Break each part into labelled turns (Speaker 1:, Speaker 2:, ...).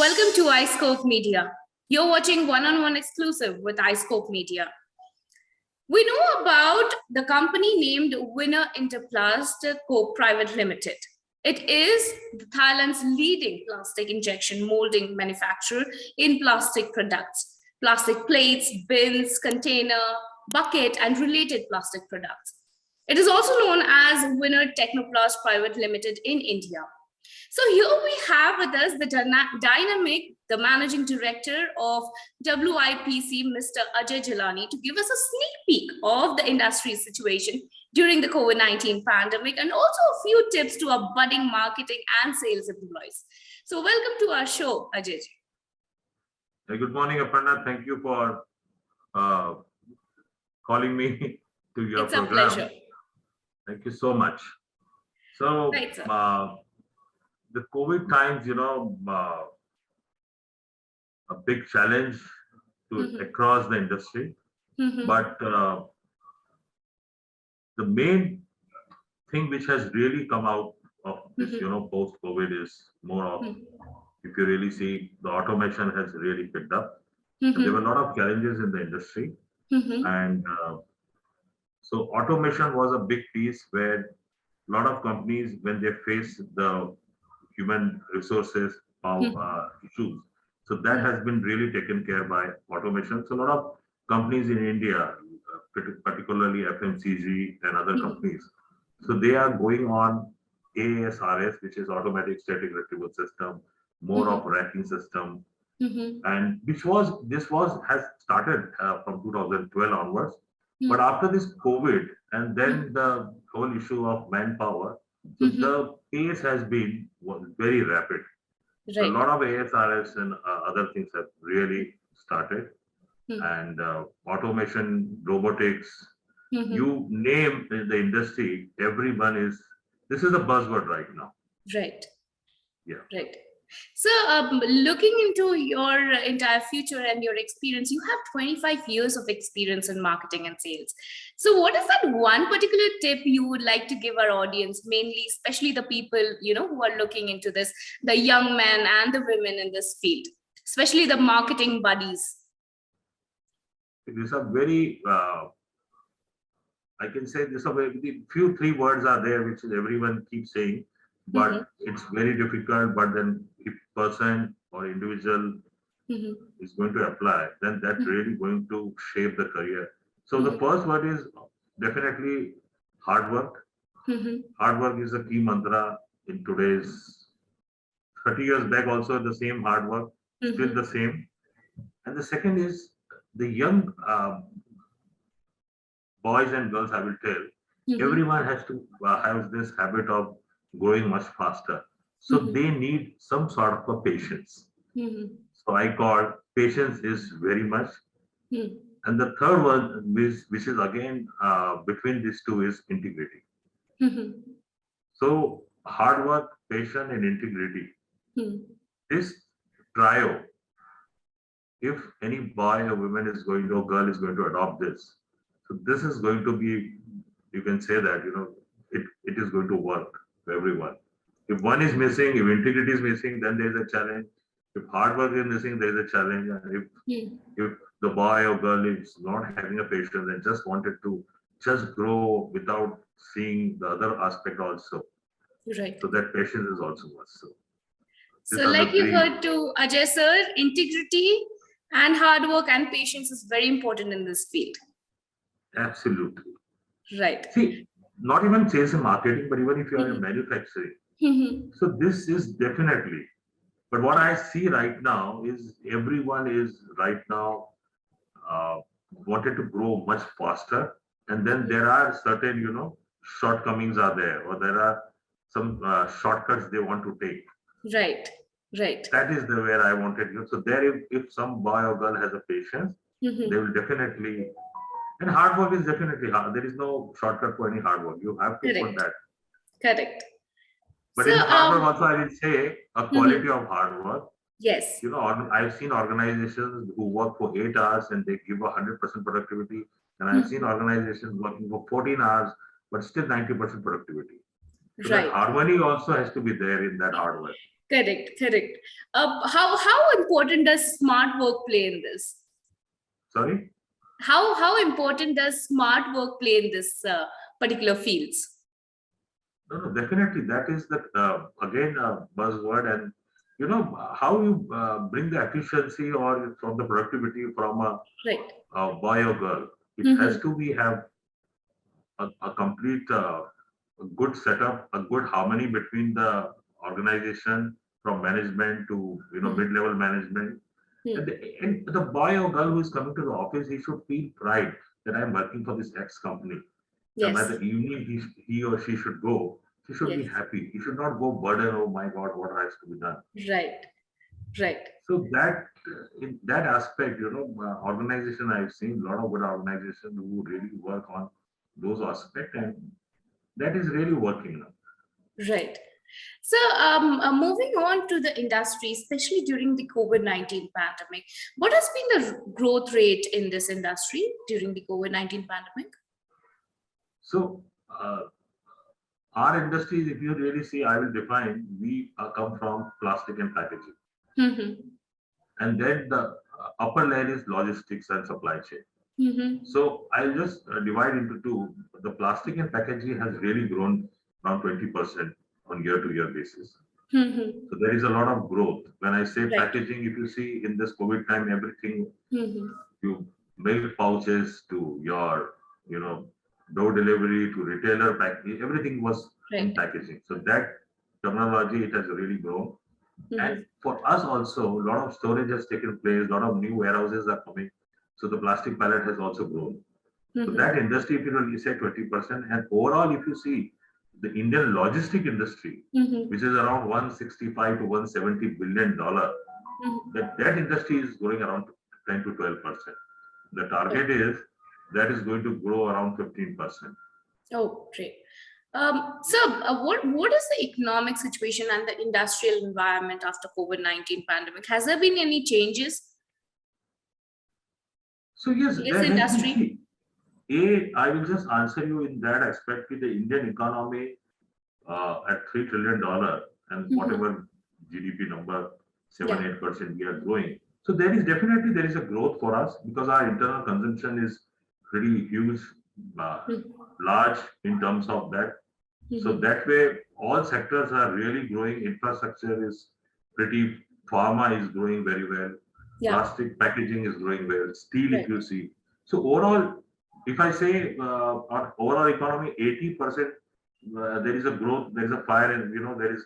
Speaker 1: Welcome to Iscope Media. You're watching one-on-one exclusive with Iscope Media. We know about the company named Inter Plas Co Private Limited. It is Thailand's leading plastic injection molding manufacturer in plastic products, plastic plates, bins, container, bucket, and related plastic products. It is also known as Winner Technoplast Private Limited in India. So here we have with us the managing director of WIPC, Mr. Ajay Jhalani, to give us a sneak peek of the industry situation during the COVID-19 pandemic and also a few tips to our budding marketing and sales employees. So welcome to our show, Ajay.
Speaker 2: Good morning, Aparna. Thank you for calling me to your program.
Speaker 1: It's a pleasure.
Speaker 2: Thank you so much. So,
Speaker 1: right,
Speaker 2: the COVID times, a big challenge to across the industry. But the main thing which has really come out of this, post-COVID is more of, if you really see, the automation has really picked up. There were a lot of challenges in the industry. And so automation was a big piece where a lot of companies, when they face the human resources issues, so that has been really taken care by automation. So a lot of companies in India, particularly FMCG and other companies, so they are going on ASRS, which is automatic static retrieval system, more of racking system, and this has started from 2012 onwards. But after this COVID and then the whole issue of manpower, so the pace has been very rapid.
Speaker 1: Right.
Speaker 2: So a lot of ASRS and other things have really started. And automation, robotics, you name in the industry, this is a buzzword right now.
Speaker 1: Right.
Speaker 2: Yeah.
Speaker 1: Right. So looking into your entire future and your experience, you have 25 years of experience in marketing and sales. So what is that one particular tip you would like to give our audience, mainly, especially the people, who are looking into this, the young men and the women in this field, especially the marketing buddies?
Speaker 2: These are very, I can say this, few three words are there, which everyone keeps saying, but it's very difficult. But then if person or individual is going to apply, then that's really going to shape the career. So the first word is definitely hard work. Hard work is a key mantra in today's 30 years back, also the same hard work, still the same. And the second is the young boys and girls, I will tell, everyone has to have this habit of growing much faster. So they need some sort of a patience. So I call patience is very much. And the third one, which is again between these two, is integrity. So hard work, patience, and integrity. This trio, if any boy or woman is going to, or girl is going to adopt this, so this is going to be, you can say that, it is going to work for everyone. If one is missing, if integrity is missing, then there is a challenge. If hard work is missing, there is a challenge. And if the boy or girl is not having a patience and just wanted to just grow without seeing the other aspect also.
Speaker 1: Right.
Speaker 2: So that patience is also must.
Speaker 1: So like you heard to Ajay sir, integrity and hard work and patience is very important in this field.
Speaker 2: Absolutely.
Speaker 1: Right.
Speaker 2: See, not even sales and marketing, but even if you are in manufacturing. So this is definitely, but what I see right now is everyone is right now wanted to grow much faster. And then there are certain, shortcomings are there, or there are some shortcuts they want to take.
Speaker 1: Right. Right.
Speaker 2: That is where I wanted you. So there, if some boy or girl has a patience, they will definitely. And hard work is definitely hard. There is no shortcut for any hard work. You have to put that.
Speaker 1: Correct.
Speaker 2: But in hard work also, I will say a quality of hard work.
Speaker 1: Yes.
Speaker 2: I've seen organizations who work for 8 hours and they give 100% productivity. And I've seen organizations working for 14 hours, but still 90% productivity. So that harmony also has to be there in that hard work.
Speaker 1: Correct. How important does smart work play in this?
Speaker 2: Sorry?
Speaker 1: How important does smart work play in this particular fields?
Speaker 2: No, definitely. That is the again buzzword, and how you bring the efficiency or from the productivity from a boy or girl. It has to be have a complete a good setup, a good harmony between the organization from management to mid-level management. And the boy or girl who is coming to the office, he should feel pride that I am working for this X company. And by the evening he or she should go, he should be happy. He should not go burden, oh my God, what has to be done.
Speaker 1: Right.
Speaker 2: So that in that aspect, organization, I've seen a lot of good organizations who really work on those aspects, and that is really working now.
Speaker 1: Right. So moving on to the industry, especially during the COVID-19 pandemic, what has been the growth rate in this industry during the COVID-19 pandemic?
Speaker 2: So our industries, if you really see, I will define, we come from plastic and packaging. And then the upper layer is logistics and supply chain. So I'll just divide into two. The plastic and packaging has really grown around 20% on year-to-year basis. So there is a lot of growth. When I say packaging, if you see in this COVID time, everything, you milk pouches to your, door delivery to retailer packaging, everything was in packaging. So that terminology, it has really grown. And for us also, a lot of storage has taken place, a lot of new warehouses are coming. So the plastic pallet has also grown. So that industry, if you really say 20%, and overall, if you see the Indian logistic industry, which is around 165 to 170 billion dollar, that industry is growing around 10 to 12%. The target is that is going to grow around 15%.
Speaker 1: Oh, great. What is the economic situation and the industrial environment after COVID-19 pandemic? Has there been any changes?
Speaker 2: So yes,
Speaker 1: this industry.
Speaker 2: I will just answer you in that aspect. With the Indian economy at $3 trillion and whatever GDP number 7-8% we are growing. So there is a growth for us because our internal consumption is pretty huge, large in terms of that. So that way, all sectors are really growing. Infrastructure is pretty, pharma is growing very well. Plastic packaging is growing well. Steel, if you see. So overall, if I say on overall economy, 80% there is a growth, there is a fire, and there is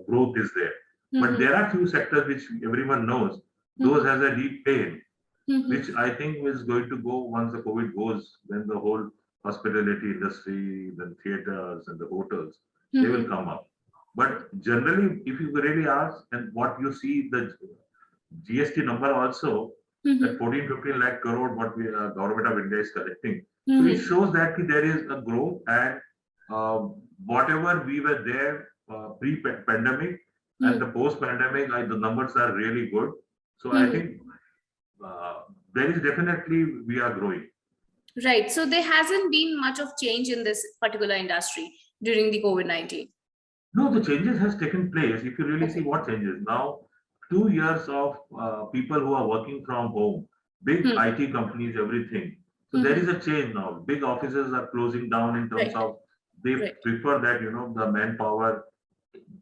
Speaker 2: growth is there. But there are few sectors which everyone knows. Those has a deep pain, which I think is going to go once the COVID goes. Then the whole hospitality industry, then theaters and the hotels, they will come up. But generally, if you really ask, and what you see, the GST number also, that 14-15 lakh crore, what we government of India is collecting. So it shows that there is a growth, and whatever we were there pre-pandemic and the post-pandemic, the numbers are really good. So I think there is definitely, we are growing.
Speaker 1: Right. So there hasn't been much of change in this particular industry during the COVID-19.
Speaker 2: No, the changes has taken place. If you really see what changes now, 2 years of people who are working from home, big IT companies, everything. So there is a change now. Big offices are closing down in terms of they prefer that the manpower.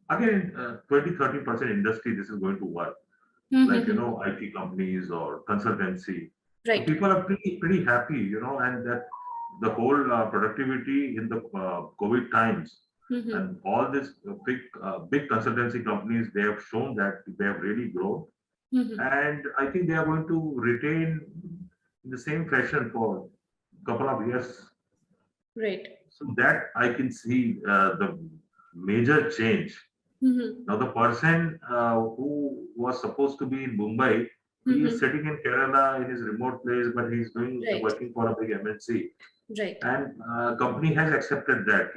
Speaker 2: Again, 20-30% industry, this is going to work. Like IT companies or consultancy. So people are pretty happy, and that the whole productivity in the COVID times. And all these big consultancy companies, they have shown that they have really grown. And I think they are going to retain in the same fashion for a couple of years.
Speaker 1: Right.
Speaker 2: So that I can see the major change. Now the person who was supposed to be in Mumbai, he is sitting in Kerala in his remote place, but he's working for a big MNC.
Speaker 1: Right.
Speaker 2: And company has accepted that.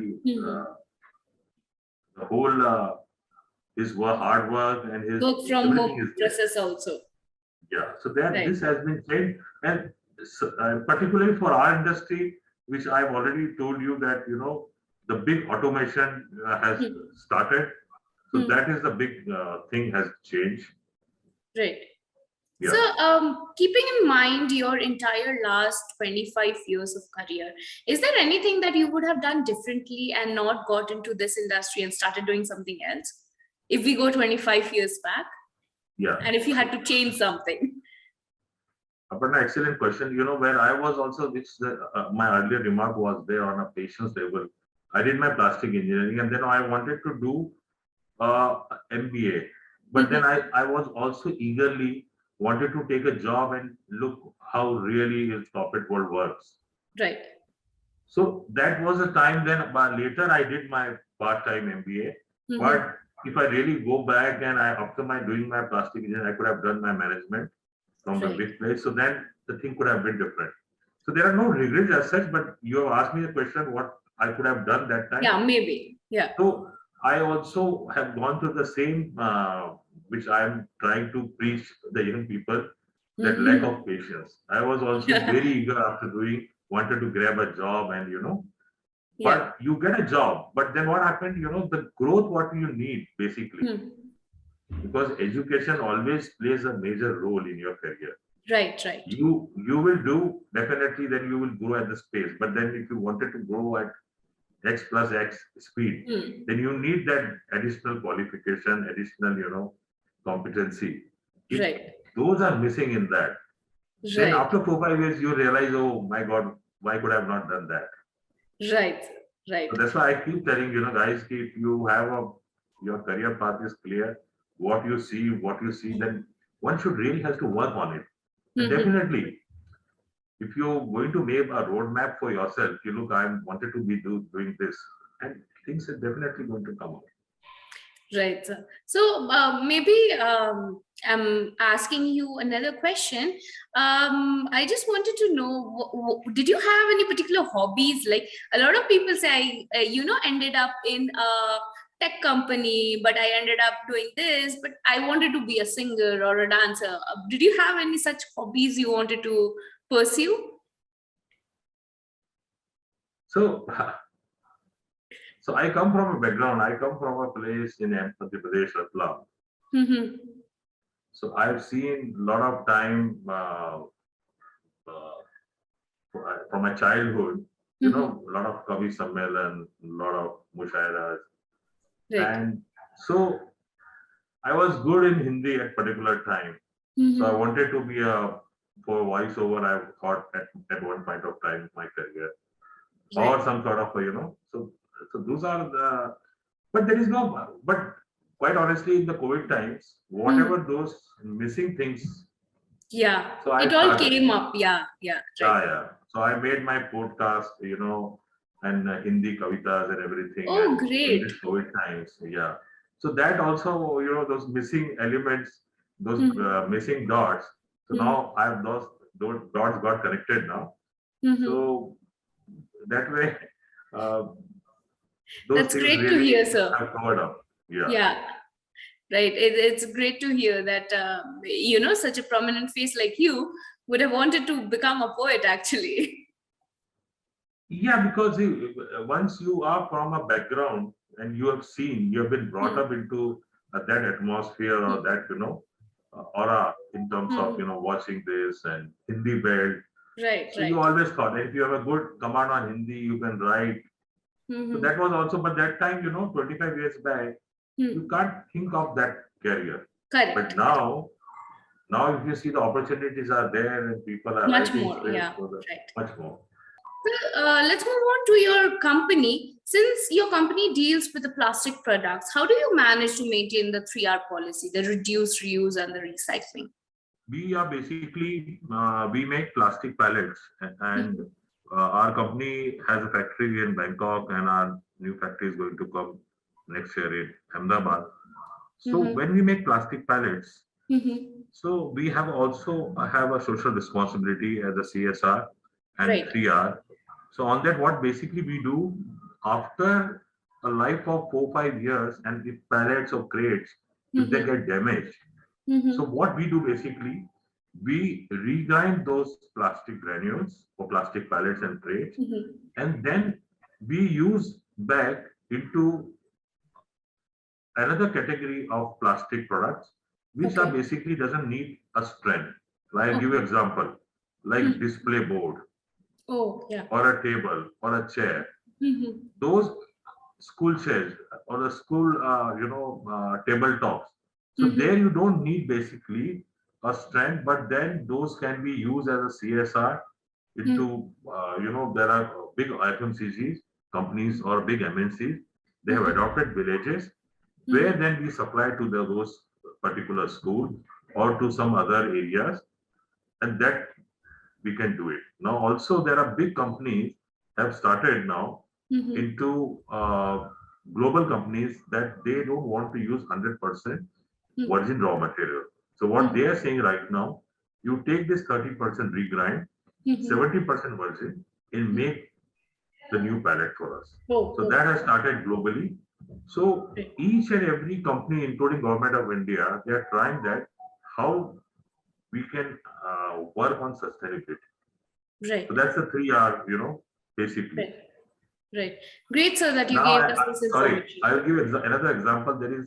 Speaker 2: The whole his hard work and his
Speaker 1: work from home process also.
Speaker 2: Yeah, so that this has been changed, and particularly for our industry, which I've already told you that the big automation has started. So that is the big thing has changed.
Speaker 1: Right.
Speaker 2: Yeah.
Speaker 1: So, keeping in mind your entire last 25 years of career, is there anything that you would have done differently and not got into this industry and started doing something else? If we go 25 years back,
Speaker 2: Yeah.
Speaker 1: and if you had to change something.
Speaker 2: But an excellent question. You know, where I was also, which my earlier remark was there on a patience level. I did my plastic engineering, and then I wanted to do MBA. But then I was also eagerly wanted to take a job and look how really his corporate world works.
Speaker 1: Right.
Speaker 2: So that was a time then, but later I did my part-time MBA. But if I really go back and after my doing my plastic engineering, I could have done my management from the big place. So then the thing could have been different. So there are no regrets as such, but you have asked me a question, what I could have done that time.
Speaker 1: Yeah, maybe. Yeah.
Speaker 2: So I also have gone through the same, which I am trying to preach to the young people, that lack of patience. I was also very eager after wanted to grab a job and, but you get a job. But then what happened, the growth, what you need basically, because education always plays a major role in your career.
Speaker 1: Right, right.
Speaker 2: You will do definitely, then you will grow at the space. But then if you wanted to grow at X plus X speed, then you need that additional qualification, additional, competency. If those are missing in that, then after 4-5 years, you realize, oh my God, why could I have not done that?
Speaker 1: Right, right.
Speaker 2: So that's why I keep telling, guys, if you have your career path is clear, what you see, then one should really has to work on it. And definitely, if you're going to make a roadmap for yourself, look, I wanted to be doing this, and things are definitely going to come out.
Speaker 1: Right. So maybe I'm asking you another question. I just wanted to know, did you have any particular hobbies? Like a lot of people say, ended up in a tech company, but I ended up doing this, but I wanted to be a singer or a dancer. Did you have any such hobbies you wanted to pursue?
Speaker 2: So I come from a background. I come from a place in Madhya Pradesh, Ratlam. So I've seen a lot of time from my childhood. A lot of Kavi Sammelan, a lot of Mushairas. And so I was good in Hindi at particular time. So I wanted to be for voiceover, I thought at one point of time in my career. Or some sort of, so those are the, but there is no, but quite honestly, in the COVID times, whatever those missing things.
Speaker 1: Yeah, so it all came up. Yeah.
Speaker 2: So I made my podcast, and Hindi kavitas and everything.
Speaker 1: Oh,
Speaker 2: and
Speaker 1: great.
Speaker 2: In this COVID times, yeah. So that also, those missing elements, those missing dots. So now I have those dots got connected now. So that way,
Speaker 1: that's great really to hear, sir.
Speaker 2: Have covered up.
Speaker 1: Yeah. Right. It's great to hear that, such a prominent face like you would have wanted to become a poet, actually.
Speaker 2: Yeah, because once you are from a background and you have been brought up into that atmosphere or that, aura in terms of, watching this and Hindi belt.
Speaker 1: Right.
Speaker 2: So you always thought that if you have a good command on Hindi, you can write. So that was also, but that time, 25 years back, you can't think of that career.
Speaker 1: Correct.
Speaker 2: But now if you see the opportunities are there and people are
Speaker 1: much more,
Speaker 2: much more.
Speaker 1: Let's move on to your company. Since your company deals with the plastic products, how do you manage to maintain the 3R policy, the reduce, reuse, and the recycling?
Speaker 2: We are basically, we make plastic pallets, and our company has a factory in Bangkok, and our new factory is going to come next year in Ahmedabad. So when we make plastic pallets, so we have also have a social responsibility as a CSR and 3R. So on that, what basically we do after a life of 4-5 years, and the pallets or crates, if they get damaged, so what we do basically, we regrind those plastic granules for plastic pallets and crates, and then we use back into another category of plastic products, which are basically doesn't need a strength. Like I'll give you example, like display board, or a table or a chair. Those school chairs or the school, tabletops. So there you don't need basically a strength, but then those can be used as a CSR into, there are big FMCGs companies or big MNCs. They have adopted villages where then we supply to those particular school or to some other areas, and that we can do it. Now also there are big companies have started now into global companies that they don't want to use 100% virgin raw material. So what they are saying right now, you take this 30% regrind, 70% virgin, and make the new pallet for us. So that has started globally. So each and every company, including Government of India, they are trying that how we can work on sustainability.
Speaker 1: Right.
Speaker 2: So that's the 3R, basically.
Speaker 1: Right. Great, sir, that you gave us this information.
Speaker 2: Sorry, I will give another example. There is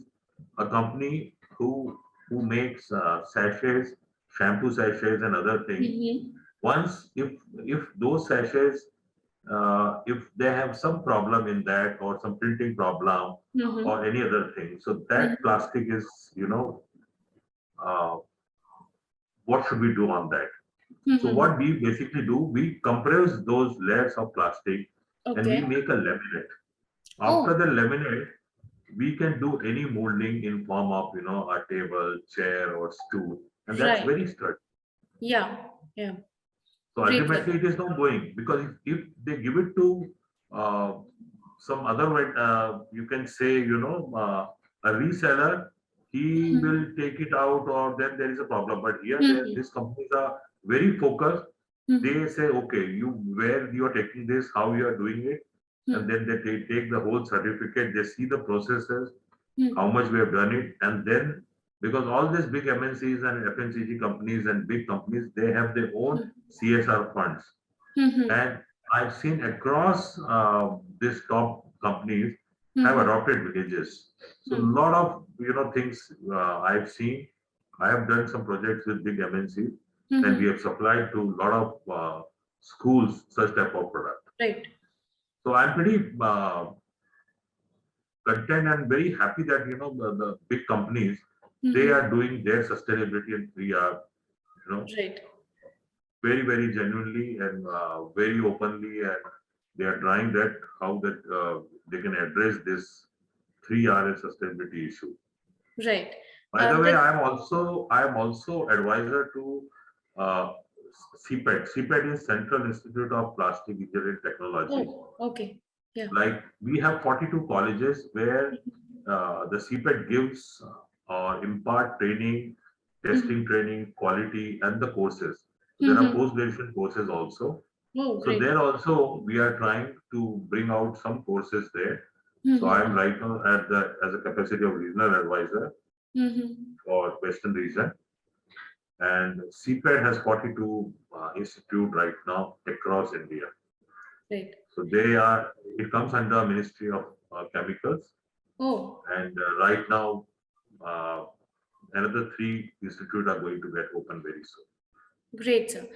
Speaker 2: a company who makes sachets, shampoo sachets, and other things. Once, if those sachets, if they have some problem in that or some printing problem or any other thing, so that plastic is, what should we do on that? So what we basically do, we compress those layers of plastic and we make a laminate. After the laminate, we can do any molding in form of, a table, chair, or stool, and that's very sturdy.
Speaker 1: Yeah.
Speaker 2: So ultimately, it is not going, because if they give it to some other way, you can say, a reseller, he will take it out, or then there is a problem. But here, these companies are very focused. They say, okay, where you are taking this, how you are doing it, and then they take the whole certificate. They see the processes, how much we have done it, and then, because all these big MNCs and FMCG companies and big companies, they have their own CSR funds. And I've seen across these top companies have adopted villages. So a lot of, things I've seen. I have done some projects with big MNCs, and we have supplied to a lot of schools such type of product.
Speaker 1: Right.
Speaker 2: So I'm pretty content and very happy that, the big companies, they are doing their sustainability and 3R, very, very genuinely and very openly, and they are trying that how that they can address this 3R sustainability issue.
Speaker 1: Right.
Speaker 2: By the way, I am also advisor to CPET. CPET is Central Institute of Plastic Engineering Technology.
Speaker 1: Oh, okay. Yeah.
Speaker 2: Like we have 42 colleges where the CPET gives or impart training, testing training, quality, and the courses. There are post-graduation courses also.
Speaker 1: Oh,
Speaker 2: so there also we are trying to bring out some courses there. So I am right now as a capacity of regional advisor for Western region. And CPET has 42 institute right now across India.
Speaker 1: Right.
Speaker 2: So it comes under Ministry of Chemicals.
Speaker 1: Oh.
Speaker 2: And right now, another 3 institutes are going to get open very soon.
Speaker 1: Great, sir.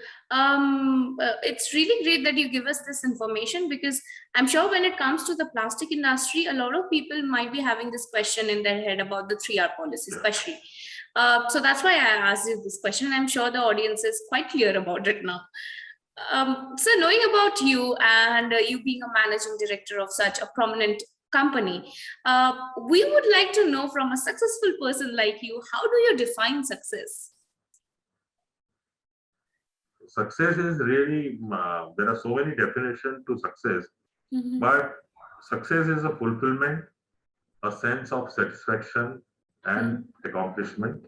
Speaker 1: It's really great that you give us this information, because I'm sure when it comes to the plastic industry, a lot of people might be having this question in their head about the 3R policy, especially. So that's why I asked you this question. I'm sure the audience is quite clear about it now. So knowing about you and you being a managing director of such a prominent company, we would like to know from a successful person like you, how do you define success?
Speaker 2: Success is really, there are so many definitions to success, but success is a fulfillment, a sense of satisfaction and accomplishment.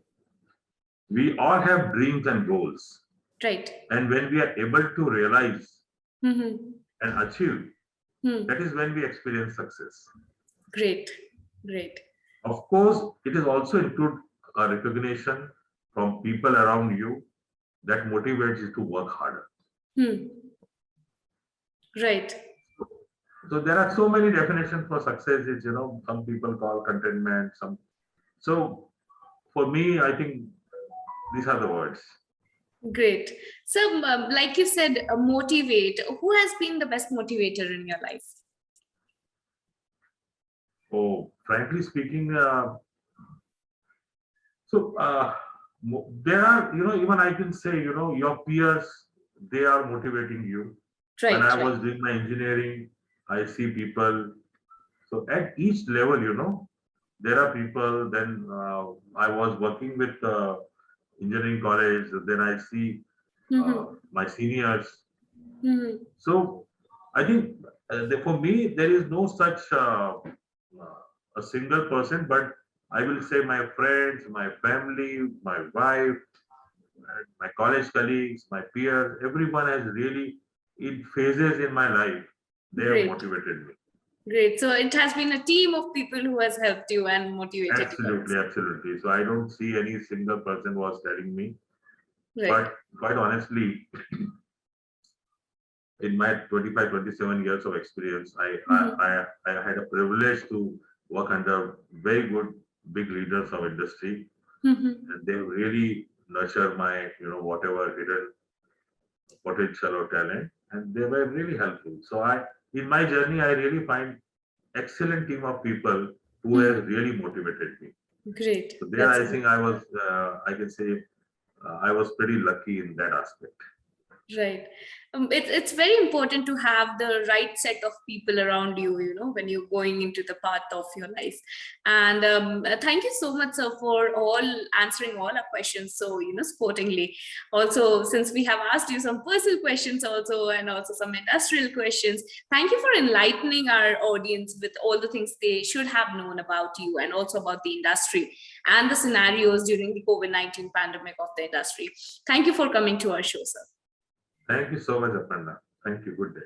Speaker 2: We all have dreams and goals.
Speaker 1: Right.
Speaker 2: And when we are able to realize and achieve, that is when we experience success.
Speaker 1: Great. Great.
Speaker 2: Of course, it is also include a recognition from people around you that motivates you to work harder.
Speaker 1: Right.
Speaker 2: So there are so many definitions for success. It's, some people call contentment, so for me, I think these are the words.
Speaker 1: Great. So, like you said, motivate. Who has been the best motivator in your life?
Speaker 2: Oh, frankly speaking, there are, even I can say, your peers, they are motivating you. When I was doing my engineering, I see people. So at each level, there are people. Then I was working with engineering college. Then I see my seniors. So I think for me, there is no such a single person, but I will say my friends, my family, my wife, my college colleagues, my peers, everyone has really, in phases in my life, they have motivated me.
Speaker 1: Great. So it has been a team of people who has helped you and motivated
Speaker 2: absolutely, you. Absolutely. So I don't see any single person was telling me. But quite honestly, in my 25, 27 years of experience, I had a privilege to work under very good, big leaders of industry. And they really nurture my, whatever hidden potential or talent. And they were really helpful. So in my journey, I really find excellent team of people who have really motivated me.
Speaker 1: Great.
Speaker 2: So there, I think I was, I can say, I was pretty lucky in that aspect.
Speaker 1: Right. It's very important to have the right set of people around you, when you're going into the path of your life. And thank you so much, sir, for answering all our questions so, sportingly. Also, since we have asked you some personal questions also, and also some industrial questions, thank you for enlightening our audience with all the things they should have known about you and also about the industry and the scenarios during the COVID-19 pandemic of the industry. Thank you for coming to our show, sir.
Speaker 2: Thank you so much, Aparna. Thank you. Good day.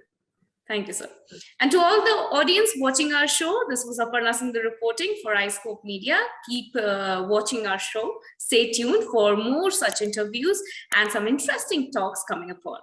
Speaker 1: Thank you, sir. And to all the audience watching our show, this was Aparna Singh reporting for Iscope Media. Keep watching our show. Stay tuned for more such interviews and some interesting talks coming upon.